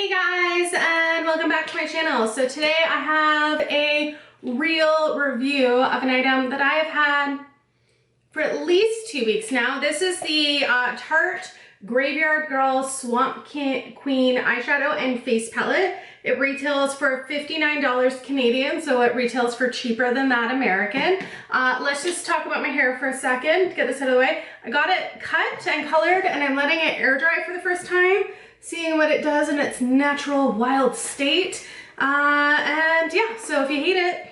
Hey guys, and welcome back to my channel. So today I have a real review of an item that I have had for at least 2 weeks now. This is the Tarte Grav3yardgirl Swamp Queen eyeshadow and face palette. It retails for $59 Canadian, so it retails for cheaper than that American. Let's just talk about my hair for a second, get this out of the way. I got it cut and colored, and I'm letting it air dry for the first time, seeing what it does in its natural wild state. And yeah, so if you hate it,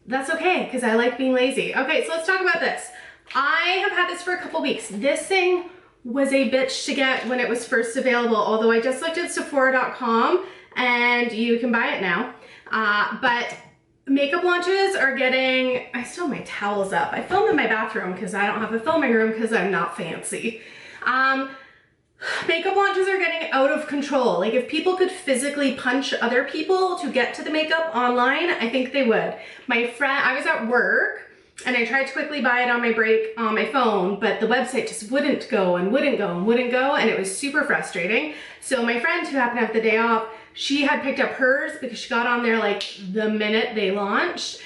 that's okay, because I like being lazy. Okay, so let's talk about this. I have had this for a couple weeks. This thing was a bitch to get when it was first available, although I just looked at Sephora.com and you can buy it now. But makeup launches are getting, I still have my towels up. I filmed in my bathroom because I don't have a filming room because I'm not fancy. Makeup launches are getting out of control. Like, if people could physically punch other people to get to the makeup online, I think they would. My friend, I was at work and I tried to quickly buy it on my break on my phone, but the website just wouldn't go and wouldn't go and wouldn't go, and it was super frustrating. So my friend, who happened to have the day off, she had picked up hers because she got on there like the minute they launched,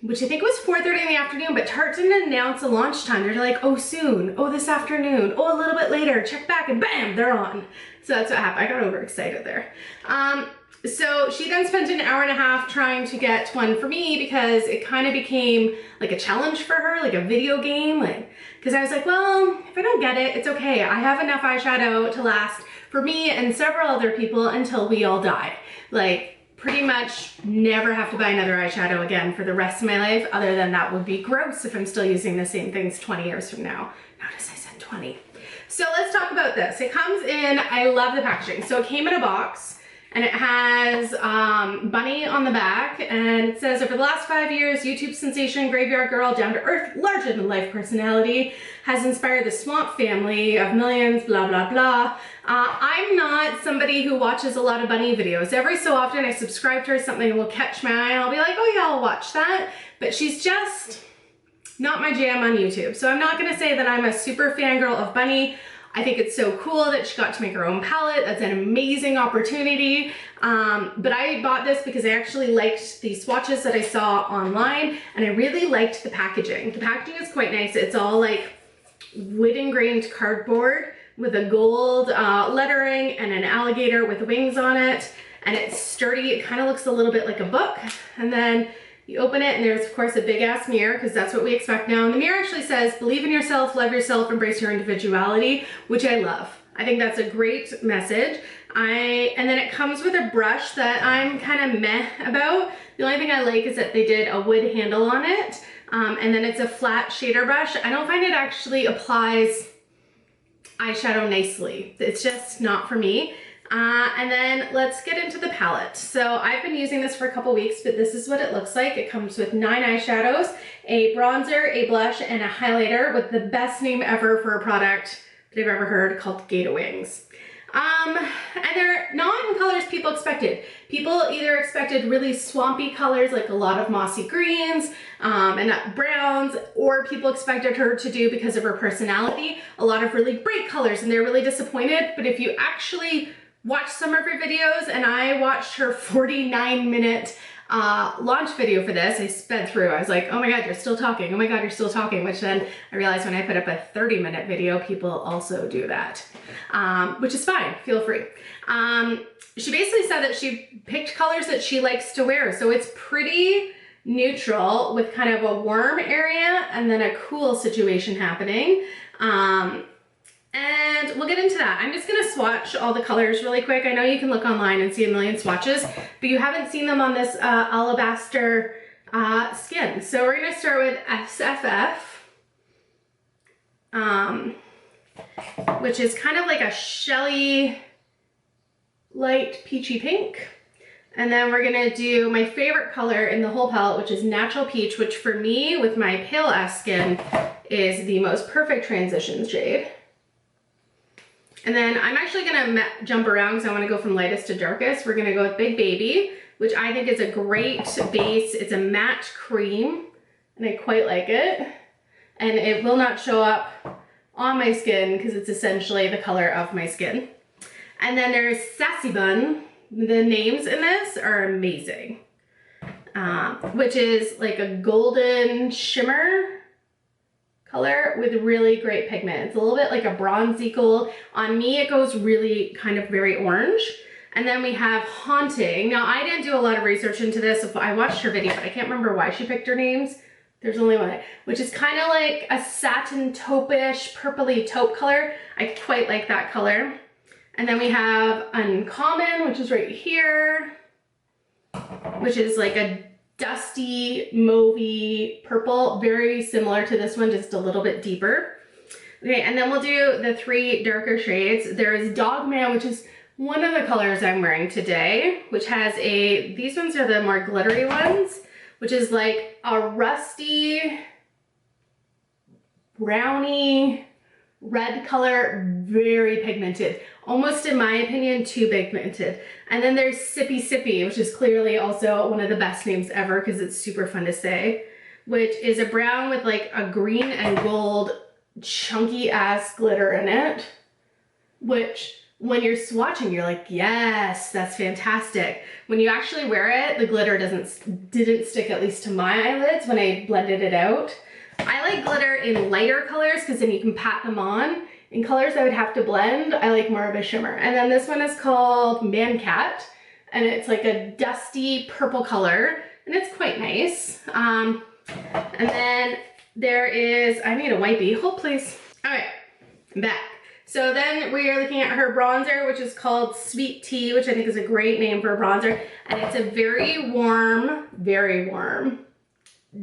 which I think was 4:30 in the afternoon, but Tarte didn't announce a launch time. They're like, oh soon, oh this afternoon, oh a little bit later, check back, and bam, they're on. So that's what happened. I got overexcited there. So she then spent an hour and a half trying to get one for me because it kind of became like a challenge for her, like a video game. Like, because I was like, well, if I don't get it, it's okay. I have enough eyeshadow to last for me and several other people until we all die. Like, pretty much never have to buy another eyeshadow again for the rest of my life, other than that would be gross if I'm still using the same things 20 years from now. Notice I said 20. So let's talk about this. It comes in, I love the packaging. So it came in a box. And it has Bunny on the back, and it says, over the last 5 years, YouTube sensation Grav3yardgirl, down-to-earth, larger-than-life personality, has inspired the Swamp family of millions, blah, blah, blah. I'm not somebody who watches a lot of Bunny videos. Every so often I subscribe to her, something will catch my eye, and I'll be like, oh yeah, I'll watch that. But she's just not my jam on YouTube. So I'm not gonna say that I'm a super fangirl of Bunny. I think it's so cool that she got to make her own palette. That's an amazing opportunity. But I bought this because I actually liked the swatches that I saw online, and I really liked the packaging. The packaging is quite nice. It's all like wood engrained cardboard with a gold lettering and an alligator with wings on it. And it's sturdy. It kind of looks a little bit like a book. And then you open it, and there's of course a big ass mirror, because that's what we expect now. And the mirror actually says, believe in yourself, love yourself, embrace your individuality, which I love. I think that's a great message. And then it comes with a brush that I'm kind of meh about. The only thing I like is that they did a wood handle on it. And then it's a flat shader brush. I don't find it actually applies eyeshadow nicely. It's just not for me. And then let's get into the palette. So I've been using this for a couple weeks, but this is what it looks like. It comes with 9 eyeshadows, a bronzer, a blush, and a highlighter, with the best name ever for a product that I've ever heard, called Gator Wings. And they're not in colors people expected. People either expected really swampy colors, like a lot of mossy greens and browns, or people expected her to do, because of her personality, a lot of really bright colors, and they're really disappointed. But if you actually watch some of her videos, and I watched her 49-minute launch video for this, I sped through. I was like, oh my god, you're still talking. Oh my god, you're still talking. Which then I realized when I put up a 30-minute video, people also do that, which is fine. Feel free. She basically said that she picked colors that she likes to wear. So it's pretty neutral, with kind of a warm area and then a cool situation happening. And we'll get into that. I'm just gonna swatch all the colors really quick. I know you can look online and see a million swatches, but you haven't seen them on this alabaster skin. So we're gonna start with SFF, which is kind of like a Shelly light peachy pink. And then we're gonna do my favorite color in the whole palette, which is Natural Peach, which for me, with my pale ass skin, is the most perfect transition shade. And then I'm actually gonna jump around because I wanna go from lightest to darkest. We're gonna go with Big Baby, which I think is a great base. It's a matte cream, and I quite like it. And it will not show up on my skin because it's essentially the color of my skin. And then there's Sassy Bun. The names in this are amazing. Which is like a golden shimmer color with really great pigment. It's a little bit like a bronzy gold. On me, it goes really kind of very orange. And then we have Haunting. Now, I didn't do a lot of research into this. I watched her video, but I can't remember why she picked her names. There's only one, which is kind of like a satin taupe-ish, purpley taupe color. I quite like that color. And then we have Uncommon, which is right here, which is like a dusty, mauvey purple, very similar to this one, just a little bit deeper. Okay, and then we'll do the 3 darker shades. There is Dogman, which is one of the colors I'm wearing today, which has these ones are the more glittery ones, which is like a rusty, browny, red color, very pigmented. Almost, in my opinion, too pigmented. And then there's Sippy Sippy, which is clearly also one of the best names ever because it's super fun to say, which is a brown with like a green and gold chunky ass glitter in it, which when you're swatching, you're like, yes, that's fantastic. When you actually wear it, the glitter didn't stick, at least to my eyelids when I blended it out. I like glitter in lighter colors because then you can pat them on. In colors I would have to blend, I like more of a shimmer. And then this one is called Mancat, and it's like a dusty purple color, and it's quite nice. And then there is, I need a wipey, hold please. All right, I'm back. So then we are looking at her bronzer, which is called Sweet Tea, which I think is a great name for a bronzer. And it's a very warm,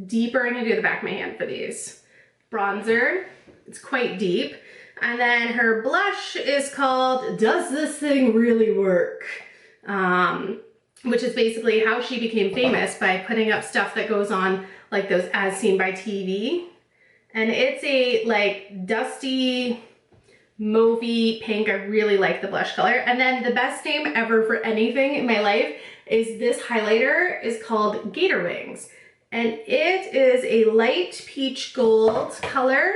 deeper, I'm gonna do the back of my hand for these. Bronzer, it's quite deep. And then her blush is called Does This Thing Really Work? Which is basically how she became famous, by putting up stuff that goes on like those As Seen by TV. And it's a like dusty, mauvey pink. I really like the blush color. And then the best name ever for anything in my life is this highlighter is called Gator Wings. And it is a light peach gold color.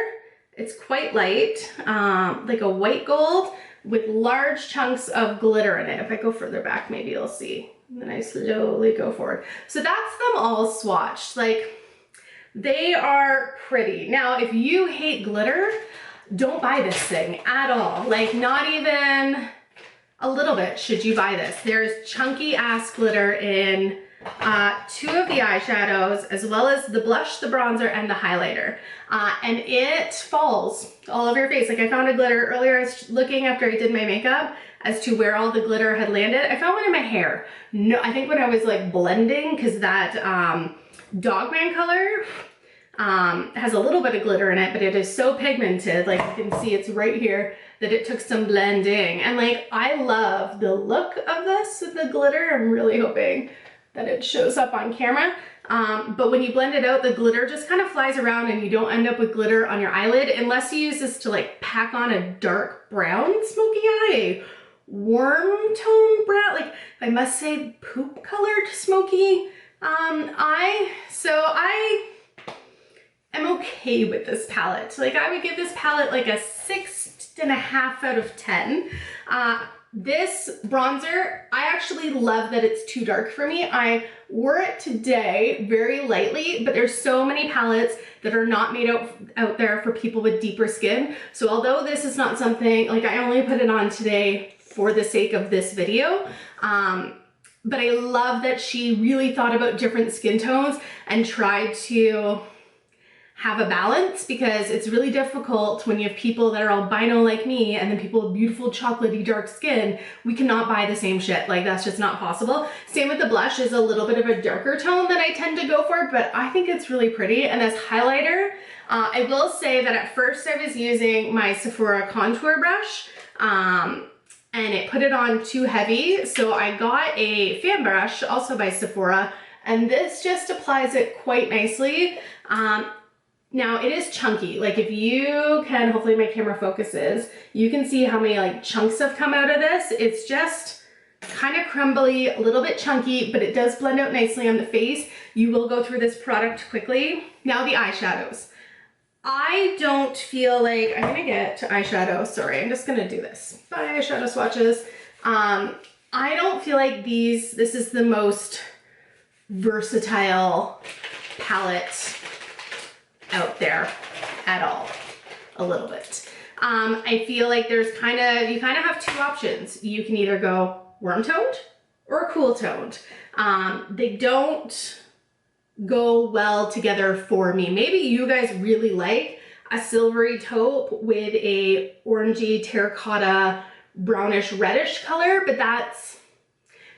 It's quite light, like a white gold with large chunks of glitter in it. If I go further back, maybe you'll see. And then I slowly go forward. So that's them all swatched. Like, they are pretty. Now, if you hate glitter, don't buy this thing at all. Like, not even a little bit should you buy this. There's chunky ass glitter in 2 of the eyeshadows, as well as the blush, the bronzer, and the highlighter. And it falls all over your face. Like, I found a glitter earlier. I was looking after I did my makeup as to where all the glitter had landed. I found one in my hair. No, I think when I was like blending, because that Dogman color has a little bit of glitter in it, but it is so pigmented, like you can see it's right here, that it took some blending. And like, I love the look of this with the glitter. I'm really hoping that it shows up on camera. But when you blend it out, the glitter just kind of flies around and you don't end up with glitter on your eyelid unless you use this to like pack on a dark brown smoky eye, warm tone brown, like I must say poop colored smoky eye. So I am okay with this palette. Like, I would give this palette like a 6.5 out of 10. This bronzer, I actually love that it's too dark for me. I wore it today very lightly, but there's so many palettes that are not made out there for people with deeper skin. So although this is not something, like, I only put it on today for the sake of this video, but I love that she really thought about different skin tones and tried to have a balance, because it's really difficult when you have people that are albino like me and then people with beautiful chocolatey dark skin. We cannot buy the same shit. Like, that's just not possible. Same with the blush, is a little bit of a darker tone that I tend to go for, but I think it's really pretty. And this highlighter, I will say that at first I was using my Sephora contour brush, and it put it on too heavy. So I got a fan brush, also by Sephora, and this just applies it quite nicely. Now, it is chunky. Like, if you can, hopefully my camera focuses, you can see how many like chunks have come out of this. It's just kind of crumbly, a little bit chunky, but it does blend out nicely on the face. You will go through this product quickly. Now, the eyeshadows. I don't feel like, I'm gonna get to eyeshadow, sorry, I'm just gonna do this. Eyeshadow swatches. I don't feel like this is the most versatile palette out there at all, a little bit. I feel like you kind of have two options. You can either go warm toned or cool toned. They don't go well together for me. Maybe you guys really like a silvery taupe with a orangey terracotta brownish reddish color, but that's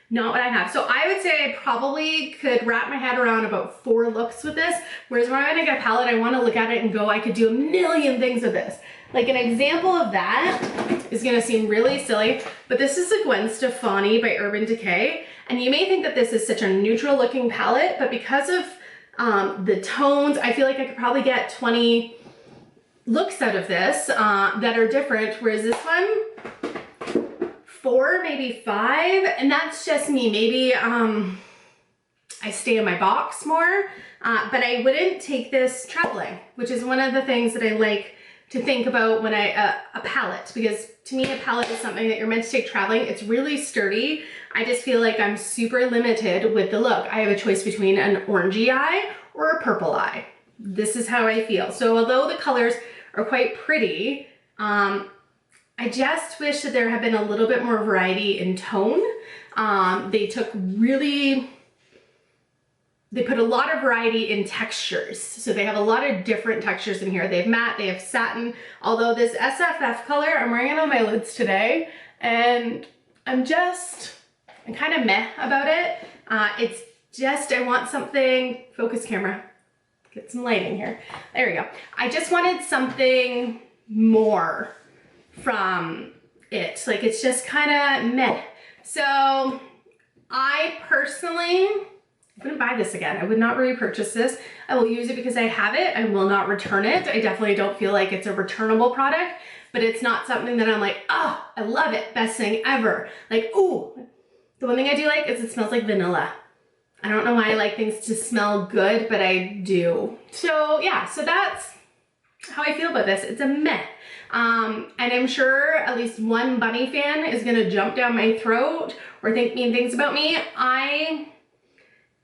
not what I have. So I would say I probably could wrap my head around about 4 looks with this, whereas when I'm gonna get a palette, I wanna look at it and go, I could do a million things with this. Like an example of that is gonna seem really silly, but this is a Gwen Stefani by Urban Decay. And you may think that this is such a neutral looking palette, but because of the tones, I feel like I could probably get 20 looks out of this that are different, whereas this one, 4, maybe 5, and that's just me. Maybe I stay in my box more, but I wouldn't take this traveling, which is one of the things that I like to think about when a palette, because to me a palette is something that you're meant to take traveling. It's really sturdy. I just feel like I'm super limited with the look. I have a choice between an orangey eye or a purple eye. This is how I feel. So although the colors are quite pretty, I just wish that there had been a little bit more variety in tone. They put a lot of variety in textures. So they have a lot of different textures in here. They have matte, they have satin. Although this SFF color, I'm wearing it on my lids today, and I'm kind of meh about it. It's just, I want something, focus camera, get some lighting here. There we go. I just wanted something more from it. Like, it's just kind of meh. So I personally wouldn't buy this again. I would not repurchase this. I will use it because I have it. I will not return it. I definitely don't feel like it's a returnable product, but it's not something that I'm like, oh, I love it, best thing ever. Like, ooh, the one thing I do like is it smells like vanilla. I don't know why I like things to smell good, but I do. So yeah, so that's how I feel about this. It's a meh. And I'm sure at least one bunny fan is gonna jump down my throat or think mean things about me. I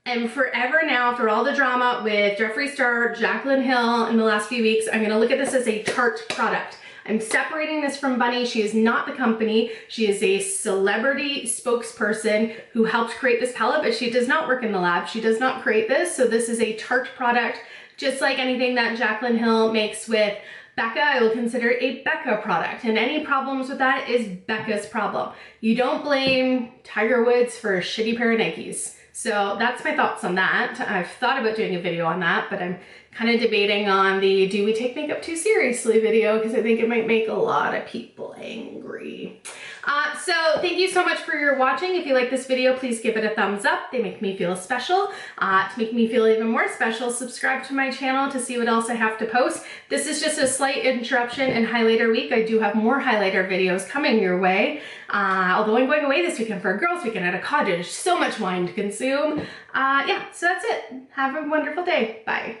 am forever now, after all the drama with Jeffree Star, Jaclyn Hill in the last few weeks, I'm gonna look at this as a Tarte product. I'm separating this from Bunny. She is not the company. She is a celebrity spokesperson who helped create this palette, but she does not work in the lab. She does not create this. So this is a Tarte product, just like anything that Jaclyn Hill makes with Becca. I will consider it a Becca product, and any problems with that is Becca's problem. You don't blame Tiger Woods for a shitty pair of Nikes. So that's my thoughts on that. I've thought about doing a video on that, but I'm kind of debating on the do we take makeup too seriously video, because I think it might make a lot of people angry. So thank you so much for your watching. If you like this video, please give it a thumbs up. They make me feel special. To make me feel even more special, subscribe to my channel to see what else I have to post. This is just a slight interruption in highlighter week. I do have more highlighter videos coming your way. Although I'm going away this weekend for a girls' weekend at a cottage. So much wine to consume. Yeah, so that's it. Have a wonderful day. Bye.